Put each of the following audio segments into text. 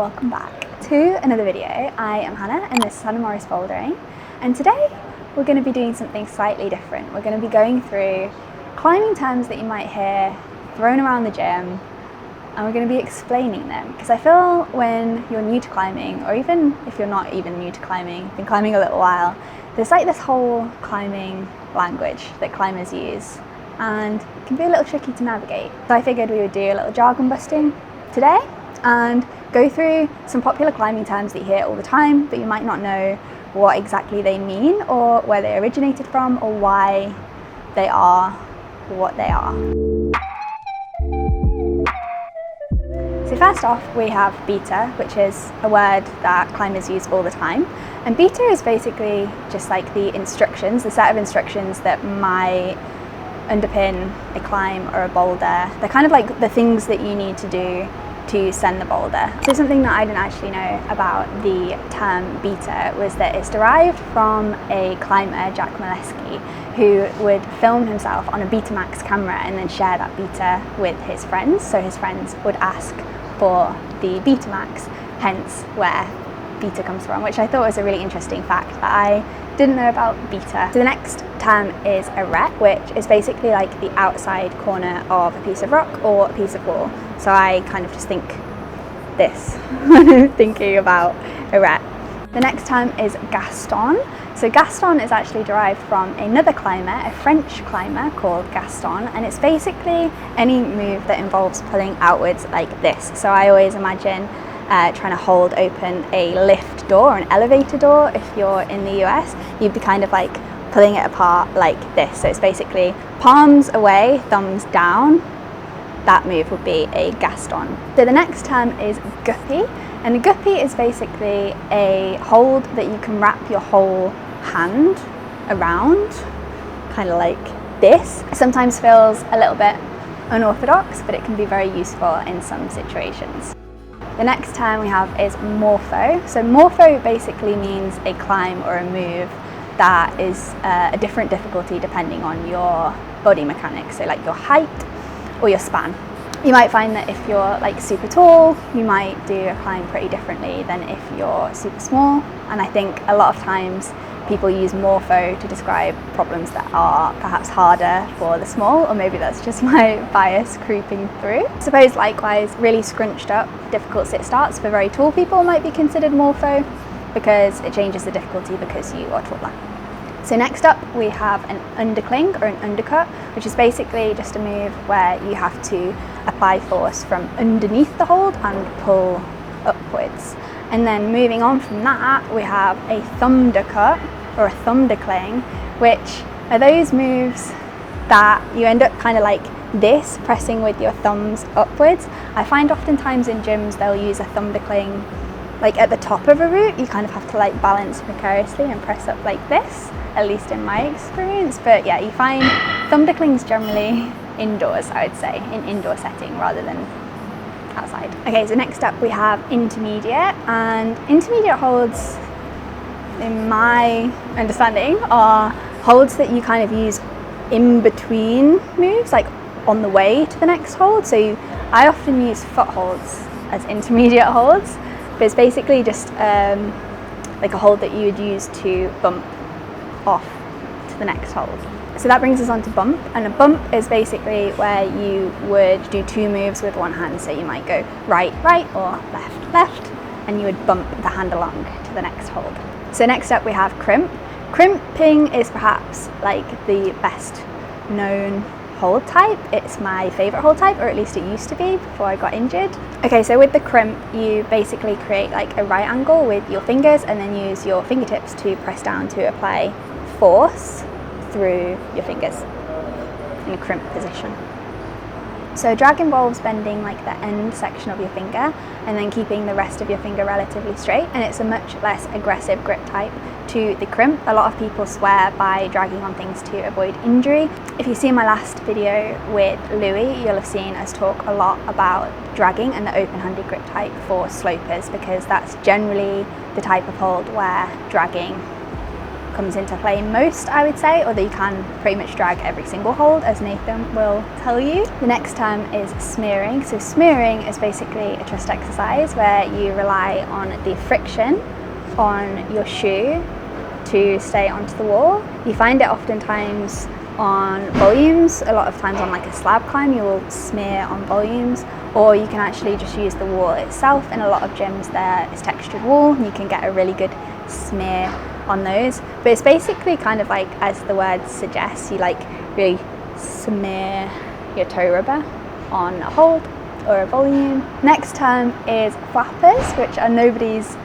welcome back to another video. I am Hannah and this is Hannah Morris Bouldering, and today we're going to be doing something slightly different. We're going to be going through climbing terms that you might hear thrown around the gym, and we're going to be explaining them, because I feel when you're new to climbing, or even if you're not even new to climbing, been climbing a little while, there's like this whole climbing language that climbers use, and it can be a little tricky to navigate. So I figured we would do a little jargon busting today and go through some popular climbing terms that you hear all the time, but you might not know what exactly they mean, or where they originated from, or why they are what they are. So first off, we have beta, which is a word that climbers use all the time. And beta is basically just like the instructions, the set of instructions that might underpin a climb or a boulder. They're kind of like the things that you need to do to send the boulder. So something that I didn't actually know about the term beta was that it's derived from a climber, Jack Molesky, who would film himself on a Betamax camera and then share that beta with his friends. So his friends would ask for the Betamax, hence where beta comes from, which I thought was a really interesting fact that I didn't know about beta. So the next term is a ret, which is basically like the outside corner of a piece of rock or a piece of wall. So I kind of just think this when I'm thinking about a ret. The next term is Gaston. So Gaston is actually derived from another climber, a French climber called Gaston, and it's basically any move that involves pulling outwards like this. So I always imagine trying to hold open a lift door or an elevator door. If you're in the US, you'd be kind of like pulling it apart like this. So it's basically palms away, thumbs down. That move would be a Gaston. So the next term is guppy, and a guppy is basically a hold that you can wrap your whole hand around, kind of like this. It sometimes feels a little bit unorthodox, but it can be very useful in some situations. The next term we have is Morpho. So Morpho basically means a climb or a move that is a different difficulty depending on your body mechanics, so like your height or your span. You might find that if you're like super tall, you might do a climb pretty differently than if you're super small. And I think a lot of times people use Morpho to describe problems that are perhaps harder for the small, or maybe that's just my bias creeping through. I suppose likewise, really scrunched up, difficult sit starts for very tall people might be considered Morpho, because it changes the difficulty because you are taller. So next up we have an undercling or an undercut, which is basically just a move where you have to apply force from underneath the hold and pull upwards. And then moving on from that, we have a thumdercut or a thumdercling, which are those moves that you end up kind of like this, pressing with your thumbs upwards. I find oftentimes in gyms they'll use a thumdercling like at the top of a route. You kind of have to like balance precariously and press up like this, at least in my experience. But yeah, you find thumderclings generally indoors, I would say, in indoor setting rather than outside. Okay, so next up we have intermediate, and intermediate holds, in my understanding, are holds that you kind of use in between moves, like on the way to the next hold. So I often use foot holds as intermediate holds, but it's basically just like a hold that you would use to bump off to the next hold. So that brings us on to bump, and a bump is basically where you would do two moves with one hand. So you might go right, right, or left, left, and you would bump the hand along to the next hold. So next up we have crimp. Crimping is perhaps like the best known hold type. It's my favorite hold type, or at least it used to be before I got injured. Okay, so with the crimp, you basically create like a right angle with your fingers and then use your fingertips to press down to apply force through your fingers in a crimp position. So drag involves bending like the end section of your finger and then keeping the rest of your finger relatively straight, and it's a much less aggressive grip type to the crimp. A lot of people swear by dragging on things to avoid injury. If you see my last video with Louis, you'll have seen us talk a lot about dragging and the open-handed grip type for slopers, because that's generally the type of hold where dragging comes into play most, I would say, although you can pretty much drag every single hold, as Nathan will tell you. The next term is smearing. So smearing is basically a trust exercise where you rely on the friction on your shoe to stay onto the wall. You find it oftentimes on volumes. A lot of times on like a slab climb you will smear on volumes, or you can actually just use the wall itself. In a lot of gyms there is textured wool and you can get a really good smear on those, but it's basically kind of like, as the word suggests, you like really smear your toe rubber on a hold or a volume. Next term is flappers, which are nobody's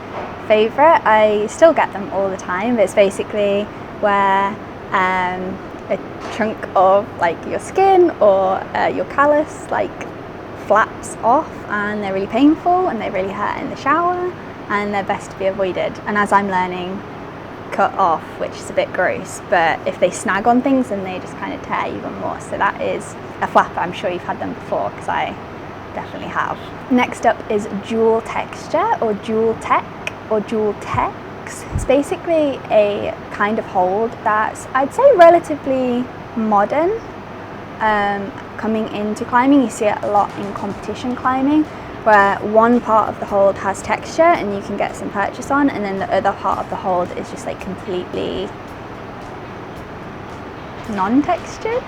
favourite. I still get them all the time, but it's basically where a chunk of like your skin or your callus like flaps off, and they're really painful and they really hurt in the shower, and they're best to be avoided. And as I'm learning, cut off, which is a bit gross, but if they snag on things then they just kind of tear even more. So that is a flapper. I'm sure you've had them before, because I definitely have. Next up is dual texture or dual tech or dual tex. It's basically a kind of hold that's, I'd say, relatively modern coming into climbing. You see it a lot in competition climbing, where one part of the hold has texture and you can get some purchase on, and then the other part of the hold is just like completely non-textured.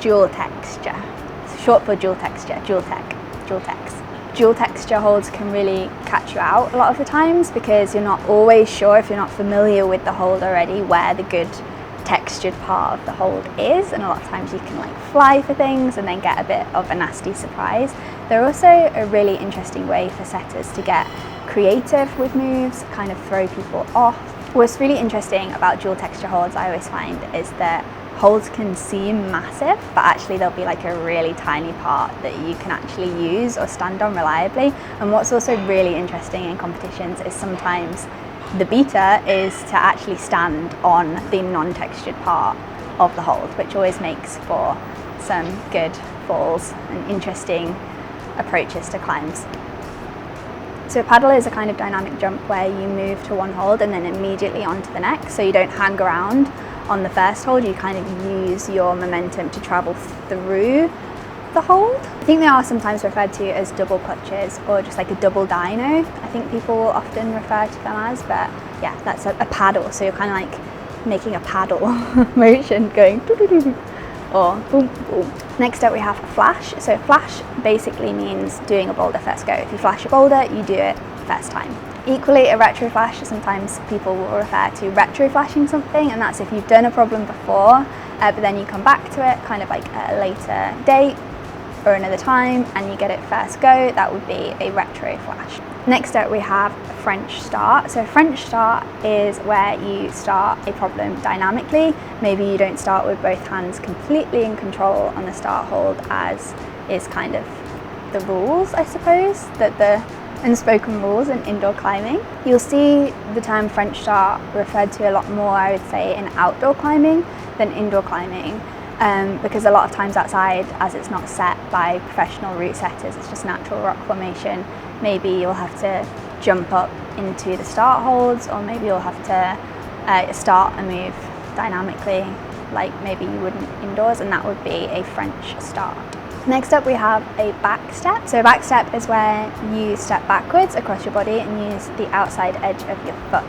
Dual texture. It's short for dual texture, dual tech, dual tex. Dual texture holds can really catch you out a lot of the times, because you're not always sure, if you're not familiar with the hold already, where the good textured part of the hold is, and a lot of times you can like fly for things and then get a bit of a nasty surprise. They're also a really interesting way for setters to get creative with moves, kind of throw people off. What's really interesting about dual texture holds, I always find, is that holds can seem massive, but actually there'll be like a really tiny part that you can actually use or stand on reliably. And what's also really interesting in competitions is sometimes the beta is to actually stand on the non-textured part of the hold, which always makes for some good falls and interesting approaches to climbs. So a paddle is a kind of dynamic jump where you move to one hold and then immediately onto the next, so you don't hang around on the first hold, you kind of use your momentum to travel through the hold. I think they are sometimes referred to as double clutches or just like a double dyno, I think people will often refer to them as, but yeah, that's a paddle, so you're kind of like making a paddle motion going doo-doo-doo-doo, or boom boom. Next up we have a flash. So flash basically means doing a boulder first go. If you flash a boulder, you do it first time. Equally, a retro flash, sometimes people will refer to retro flashing something, and that's if you've done a problem before, but then you come back to it kind of like at a later date or another time and you get it first go. That would be a retro flash. Next up we have French start. So French start is where you start a problem dynamically. Maybe you don't start with both hands completely in control on the start hold, as is kind of the rules, I suppose, that the unspoken rules in indoor climbing. You'll see the term French start referred to a lot more, I would say, in outdoor climbing than indoor climbing, because a lot of times outside, as it's not set by professional route setters, it's just natural rock formation. Maybe you'll have to jump up into the start holds, or maybe you'll have to start a move dynamically like maybe you wouldn't indoors, and that would be a French start. Next up we have a back step. So a back step is where you step backwards across your body and use the outside edge of your foot.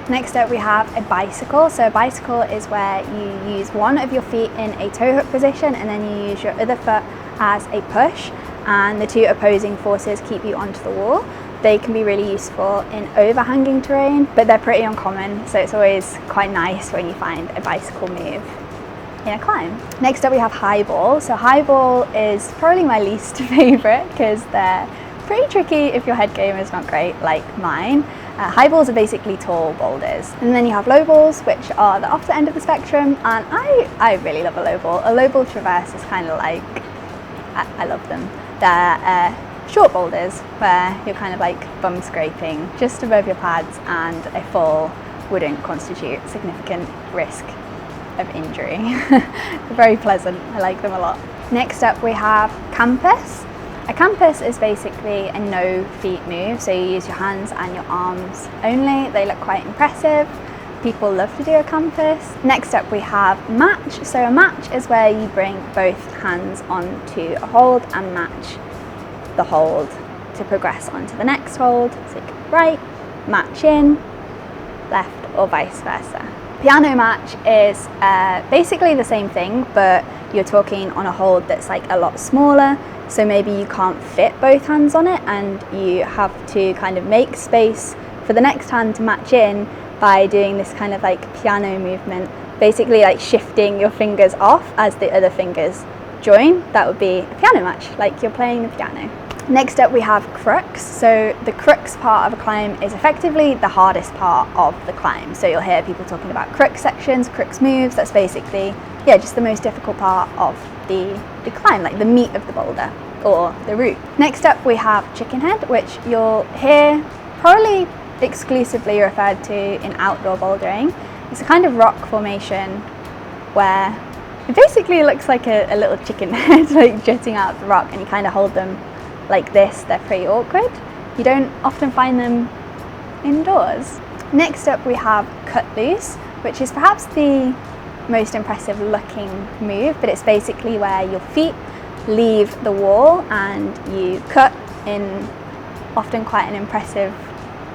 Next up we have a bicycle. So a bicycle is where you use one of your feet in a toe hook position and then you use your other foot as a push, and the two opposing forces keep you onto the wall. They can be really useful in overhanging terrain, but they're pretty uncommon, so it's always quite nice when you find a bicycle move in a climb. Next up we have high ball. So high ball is probably my least favourite because they're pretty tricky if your head game is not great like mine. High balls are basically tall boulders, and then you have low balls, which are the opposite end of the spectrum, and I really love a low ball. A low ball traverse is kind of like, I love them. They're short boulders where you're kind of like bum scraping just above your pads, and a fall wouldn't constitute significant risk of injury. They're very pleasant, I like them a lot. Next up we have campus. A campus is basically a no feet move, so you use your hands and your arms only. They look quite impressive, people love to do a campus. Next up we have match. So a match is where you bring both hands onto a hold and match the hold to progress onto the next hold. So you can right, match in, left, or vice versa. Piano match is basically the same thing, but you're talking on a hold that's like a lot smaller. So maybe you can't fit both hands on it and you have to kind of make space for the next hand to match in by doing this kind of like piano movement, basically like shifting your fingers off as the other fingers join. That would be a piano match, like you're playing the piano. Next up we have crux. So the crux part of a climb is effectively the hardest part of the climb. So you'll hear people talking about crux sections, crux moves. That's basically, yeah, just the most difficult part of the climb, like the meat of the boulder or the route. Next up we have chicken head, which you'll hear probably exclusively referred to in outdoor bouldering. It's a kind of rock formation where it basically looks like a little chicken head like jutting out of the rock, and you kind of hold them like this. They're pretty awkward. You don't often find them indoors. Next up we have cut loose, which is perhaps the most impressive looking move, but it's basically where your feet leave the wall and you cut in often quite an impressive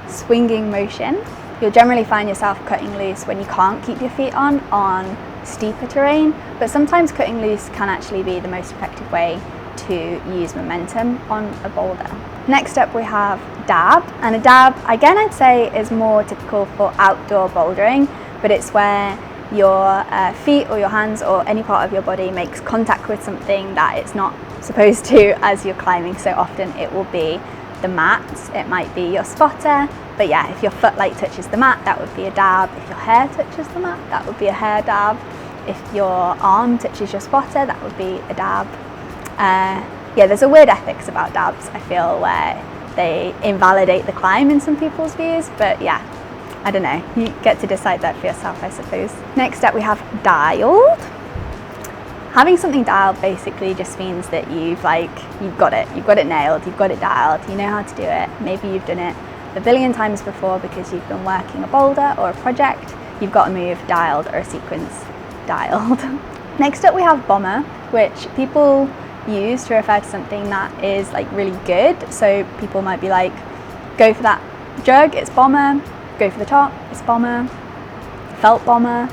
swinging motion. You'll generally find yourself cutting loose when you can't keep your feet on steeper terrain, but sometimes cutting loose can actually be the most effective way to use momentum on a boulder. Next up we have dab, and a dab again I'd say is more typical for outdoor bouldering, but it's where your feet or your hands or any part of your body makes contact with something that it's not supposed to as you're climbing. So often it will be the mat, it might be your spotter, but yeah, if your foot like touches the mat, that would be a dab. If your hair touches the mat, that would be a hair dab. If your arm touches your spotter, that would be a dab. Yeah, there's a weird ethics about dabs, I feel, where they invalidate the climb in some people's views, but yeah, I don't know, you get to decide that for yourself, I suppose. Next up we have dialed. Having something dialed basically just means that you've got it nailed, you've got it dialed, you know how to do it. Maybe you've done it a billion times before because you've been working a boulder or a project. You've got a move dialed or a sequence dialed. Next up we have bomber, which people use to refer to something that is like really good. So people might be like, go for that jug, it's bomber. Go for the top, it's bomber. Felt bomber.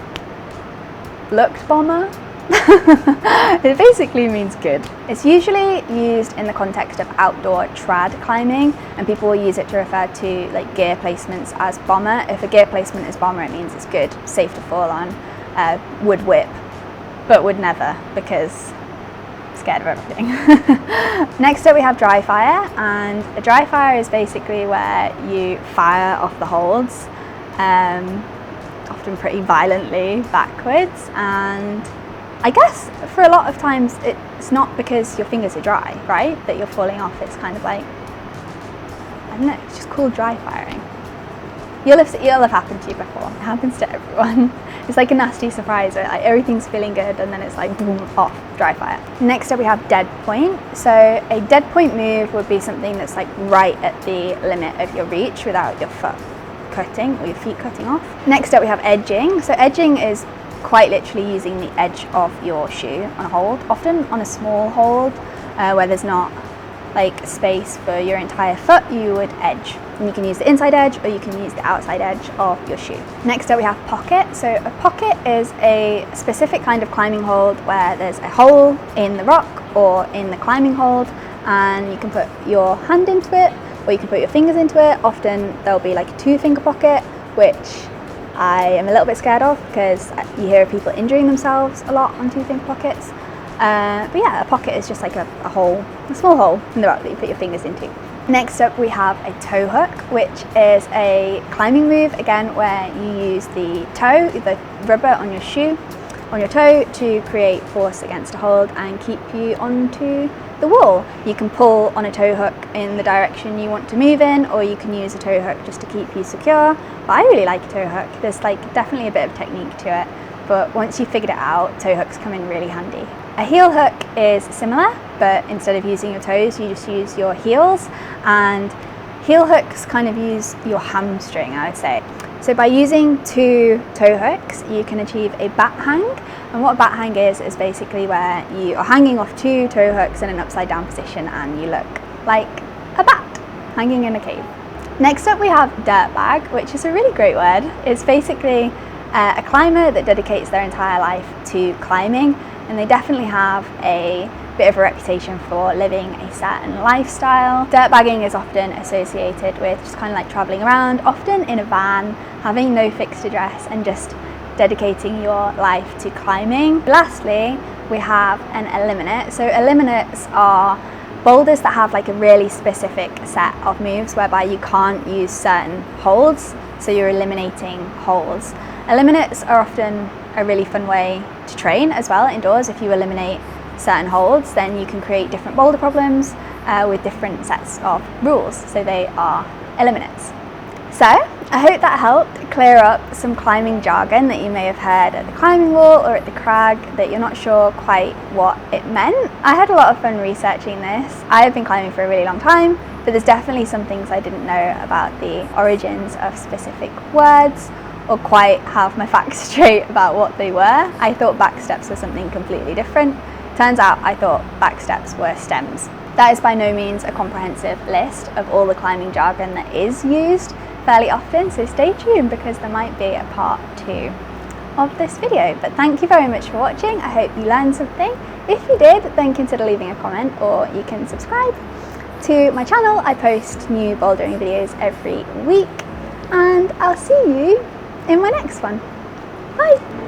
Looked bomber. It basically means good. It's usually used in the context of outdoor trad climbing, and people will use it to refer to like gear placements as bomber. If a gear placement is bomber, it means it's good, safe to fall on, would whip, but would never because scared of everything. Next up we have dry fire, and a dry fire is basically where you fire off the holds, often pretty violently backwards, and I guess for a lot of times it's not because your fingers are dry, right, that you're falling off. It's kind of like, I don't know, it's just called dry firing. It'll have happened to you before. It happens to everyone. It's like a nasty surprise where like everything's feeling good and then it's like boom, off, dry fire. Next up we have dead point. So a dead point move would be something that's like right at the limit of your reach without your foot cutting or your feet cutting off. Next up we have edging. So edging is quite literally using the edge of your shoe on a hold, often on a small hold where there's not like space for your entire foot, you would edge. And you can use the inside edge or you can use the outside edge of your shoe. Next up we have pocket. So a pocket is a specific kind of climbing hold where there's a hole in the rock or in the climbing hold, and you can put your hand into it or you can put your fingers into it. Often there'll be like a 2-finger pocket, which I am a little bit scared of because you hear of people injuring themselves a lot on 2-finger pockets. But yeah, a pocket is just like a hole, a small hole in the rock that you put your fingers into. Next up we have a toe hook, which is a climbing move, again, where you use the toe, the rubber on your shoe, on your toe, to create force against a hold and keep you onto the wall. You can pull on a toe hook in the direction you want to move in, or you can use a toe hook just to keep you secure. But I really like a toe hook. There's like definitely a bit of technique to it, but once you've figured it out, toe hooks come in really handy. A heel hook is similar, but instead of using your toes, you just use your heels, and heel hooks kind of use your hamstring, I would say. So by using 2 toe hooks, you can achieve a bat hang. And what a bat hang is basically where you are hanging off 2 toe hooks in an upside down position and you look like a bat hanging in a cave. Next up we have dirtbag, which is a really great word. It's basically a climber that dedicates their entire life to climbing, and they definitely have a bit of a reputation for living a certain lifestyle. Dirtbagging is often associated with just kind of like traveling around, often in a van, having no fixed address and just dedicating your life to climbing. Lastly, we have an eliminate. So eliminates are boulders that have like a really specific set of moves whereby you can't use certain holds, so you're eliminating holds. Eliminates are often a really fun way to train as well indoors. If you eliminate certain holds, then you can create different boulder problems with different sets of rules. So they are eliminates. So I hope that helped clear up some climbing jargon that you may have heard at the climbing wall or at the crag that you're not sure quite what it meant. I had a lot of fun researching this. I have been climbing for a really long time, but there's definitely some things I didn't know about the origins of specific words or quite have my facts straight about what they were. I thought back steps were something completely different. Turns out I thought back steps were stems. That is by no means a comprehensive list of all the climbing jargon that is used fairly often, so stay tuned because there might be a part 2 of this video. But thank you very much for watching. I hope you learned something. If you did, then consider leaving a comment, or you can subscribe to my channel. I post new bouldering videos every week, and I'll see you in my next one. Bye!